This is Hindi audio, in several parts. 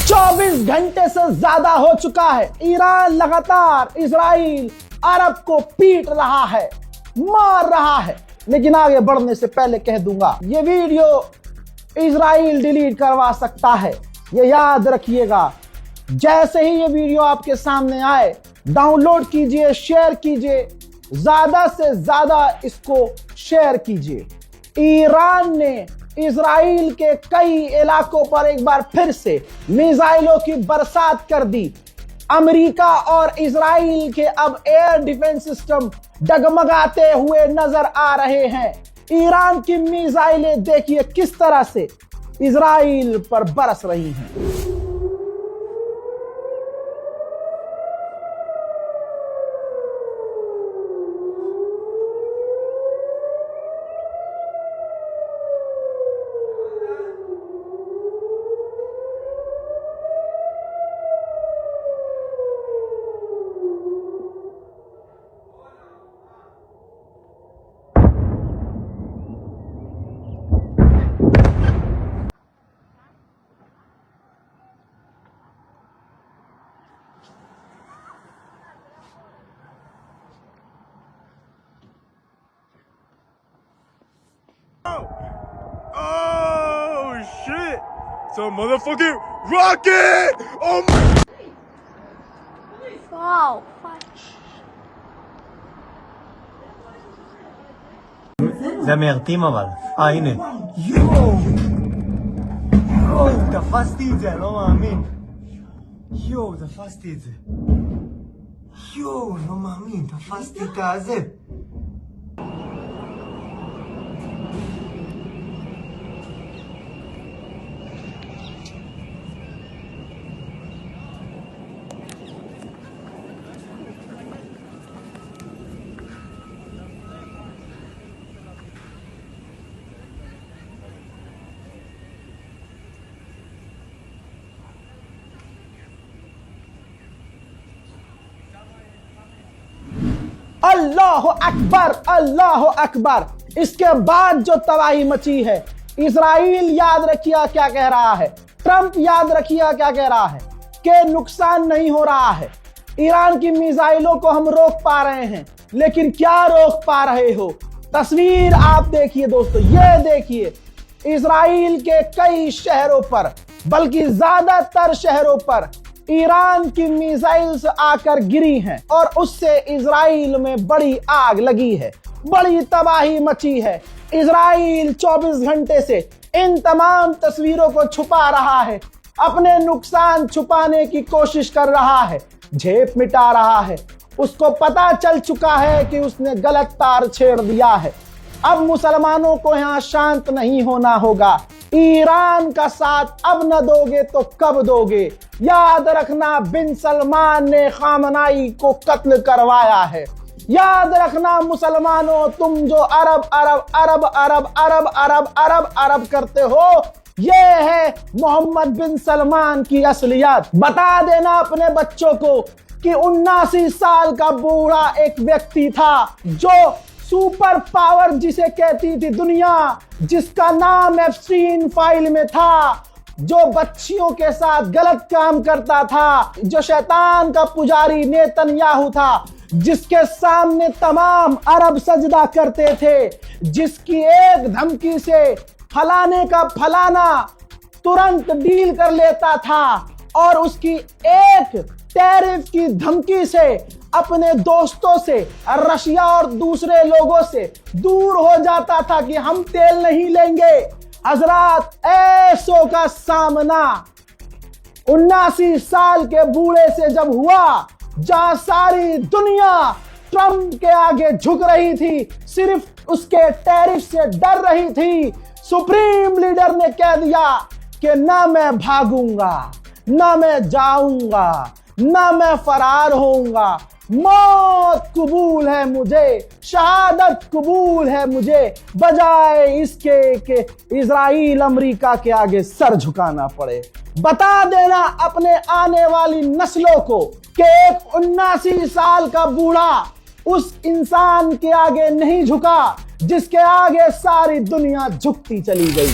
24 घंटे से ज्यादा हो चुका है, ईरान लगातार इजराइल अरब को पीट रहा है, मार रहा है। लेकिन आगे बढ़ने से पहले कह दूंगा, ये वीडियो इजराइल डिलीट करवा सकता है, ये याद रखिएगा। जैसे ही ये वीडियो आपके सामने आए, डाउनलोड कीजिए, शेयर कीजिए, ज्यादा से ज्यादा इसको शेयर कीजिए। ईरान ने इजराइल के कई इलाकों पर एक बार फिर से मिसाइलों की बरसात कर दी। अमेरिका और इजराइल के अब एयर डिफेंस सिस्टम डगमगाते हुए नजर आ रहे हैं। ईरान की मिसाइलें देखिए किस तरह से इजराइल पर बरस रही हैं। Oh shit! It's a motherfucking rocket! Oh my! Wow! זה מיירטים אבל. הנה. יואו! תפסתי את זה, אני לא מאמין. יואו, תפסתי את זה. יואו, לא מאמין, תפסתי את הזה. अल्लाह अकबर, अल्लाह अकबर। इसके बाद जो तबाही मची है, इजराइल याद रखिए क्या कह रहा है, ट्रंप याद रखिए क्या कह रहा है कि नुकसान नहीं हो रहा है। ईरान की मिसाइलों को हम रोक पा रहे हैं, लेकिन क्या रोक पा रहे हो? तस्वीर आप देखिए दोस्तों, ये देखिए इजराइल के कई शहरों पर, बल्कि ज्यादातर शहरों पर ईरान की मिसाइल्स आकर गिरी हैं और उससे इजराइल में बड़ी आग लगी है, बड़ी तबाही मची है। इजराइल 24 घंटे से इन तमाम तस्वीरों को छुपा रहा है, अपने नुकसान छुपाने की कोशिश कर रहा है, झेप मिटा रहा है। उसको पता चल चुका है कि उसने गलत तार छेड़ दिया है। अब मुसलमानों को यहाँ शांत नहीं होना होगा। ईरान का साथ अब न दोगे तो कब दोगे? याद रखना, बिन सलमान ने खामनाई को कत्ल करवाया है। याद रखना मुसलमानों, तुम जो अरब अरब अरब अरब अरब अरब अरब अरब करते हो, ये है मोहम्मद बिन सलमान की असलियत। बता देना अपने बच्चों को कि 79 साल का बूढ़ा एक व्यक्ति था जो सुपर पावर जिसे कहती थी दुनिया, जिसका नाम एप्स्टीन फाइल में था, जो बच्चियों के साथ गलत काम करता था, जो शैतान का पुजारी नेतन्याहू था, जिसके सामने तमाम अरब सजदा करते थे, जिसकी एक धमकी से फलाने का फलाना तुरंत डील कर लेता था और उसकी एक टैरिफ की धमकी से अपने दोस्तों से, रशिया और दूसरे लोगों से दूर हो जाता था कि हम तेल नहीं लेंगे। हजरात, ऐसों का सामना 79 साल के बूढ़े से जब हुआ, जहां सारी दुनिया ट्रंप के आगे झुक रही थी, सिर्फ उसके टैरिफ से डर रही थी, सुप्रीम लीडर ने कह दिया कि ना मैं भागूंगा, ना मैं जाऊंगा, ना मैं फरार होऊंगा, मौत कबूल है मुझे, शहादत कबूल है मुझे, बजाय इसके कि इजराइल अमेरिका के आगे सर झुकाना पड़े। बता देना अपने आने वाली नस्लों को कि एक 79 साल का बूढ़ा उस इंसान के आगे नहीं झुका जिसके आगे सारी दुनिया झुकती चली गई।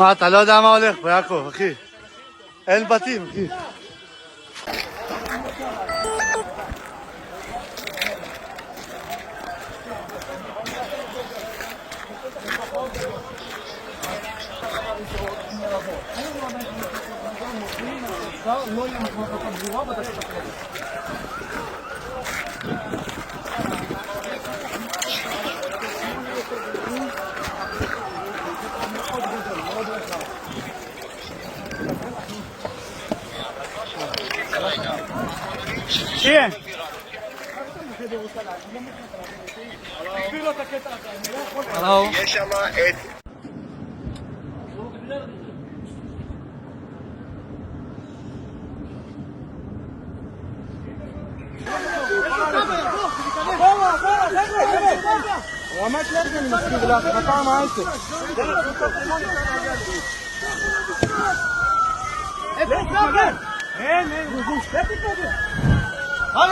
מה, אתה לא יודע מה הולך פה, יעקב, אחי. אין בתים, אחי.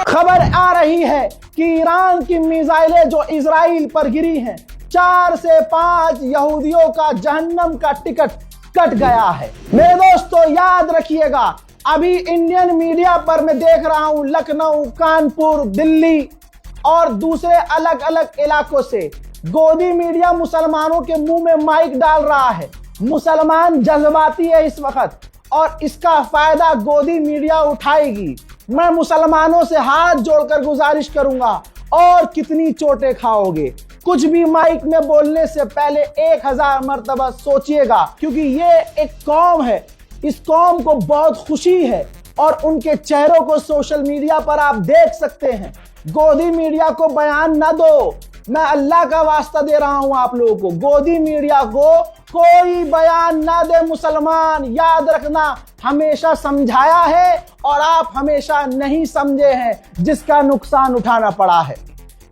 खबर आ रही है कि ईरान की मिसाइलें जो इजराइल पर गिरी हैं 4 से 5 यहूदियों का जहन्नम का टिकट कट गया है। मेरे दोस्तों याद रखिएगा, अभी इंडियन मीडिया पर मैं देख रहा हूं लखनऊ, कानपुर, दिल्ली और दूसरे अलग अलग इलाकों से गोदी मीडिया मुसलमानों के मुंह में माइक डाल रहा है। मुसलमान जज्बाती है इस वक्त और इसका फायदा गोदी मीडिया उठाएगी। मैं मुसलमानों से हाथ जोड़कर गुजारिश करूंगा, और कितनी चोटें खाओगे। कुछ भी माइक में बोलने से पहले 1000 मर्तबा सोचिएगा, क्योंकि ये एक कौम है, इस कौम को बहुत खुशी है और उनके चेहरों को सोशल मीडिया पर आप देख सकते हैं। गोदी मीडिया को बयान न दो, मैं अल्लाह का वास्ता दे रहा हूं आप लोगों को, गोदी मीडिया को कोई बयान ना दे। मुसलमान याद रखना, हमेशा समझाया है और आप हमेशा नहीं समझे हैं, जिसका नुकसान उठाना पड़ा है।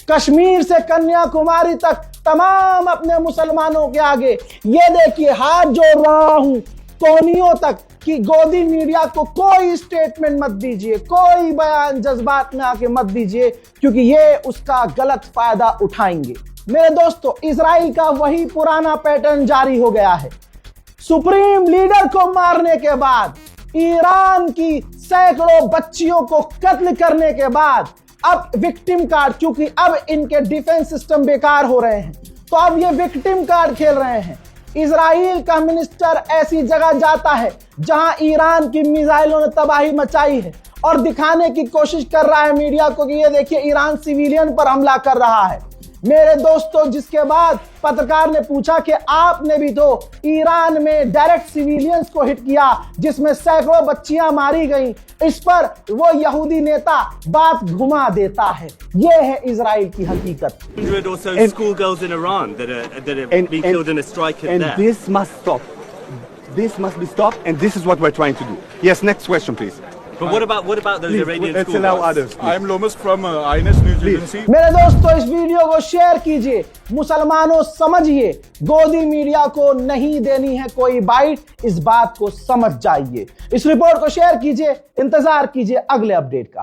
कश्मीर से कन्याकुमारी तक तमाम अपने मुसलमानों के आगे ये देखिए हाथ जोड़ रहा हूं कोनियों तक कि गोदी मीडिया को कोई स्टेटमेंट मत दीजिए, कोई बयान जज्बात में आके मत दीजिए, क्योंकि ये उसका गलत फायदा उठाएंगे। मेरे दोस्तों, इजराइल का वही पुराना पैटर्न जारी हो गया है। सुप्रीम लीडर को मारने के बाद, ईरान की सैकड़ों बच्चियों को कत्ल करने के बाद, अब विक्टिम कार्ड, क्योंकि अब इनके डिफेंस सिस्टम बेकार हो रहे हैं, तो अब ये विक्टिम कार्ड खेल रहे हैं। इजराइल का मिनिस्टर ऐसी जगह जाता है जहां ईरान की मिसाइलों ने तबाही मचाई है और दिखाने की कोशिश कर रहा है मीडिया को कि ये देखिए ईरान सिविलियन पर हमला कर रहा है। मेरे दोस्तों, जिसके बाद पत्रकार ने पूछा कि आपने भी तो ईरान में डायरेक्ट सिविलियंस को हिट किया जिसमें सैकड़ों बच्चियां मारी गईं, इस पर वो यहूदी नेता बात घुमा देता है। ये है इजराइल की हकीकत। 100 or so schoolgirls in Iran that have been killed in a strike at And there. this must stop. This must be stopped, and this is what we're trying to do. Yes, next question, please. But what about those Iranian Let's allow schoolgirls? others. Please. I'm Lomas from INS News Agency. मेरे दोस्तों, इस वीडियो को शेयर कीजिए। मुसलमानों समझिए, गोदी मीडिया को नहीं देनी है कोई बाइट, इस बात को समझ जाइए। इस रिपोर्ट को शेयर कीजिए, इंतजार कीजिए अगले अपडेट का।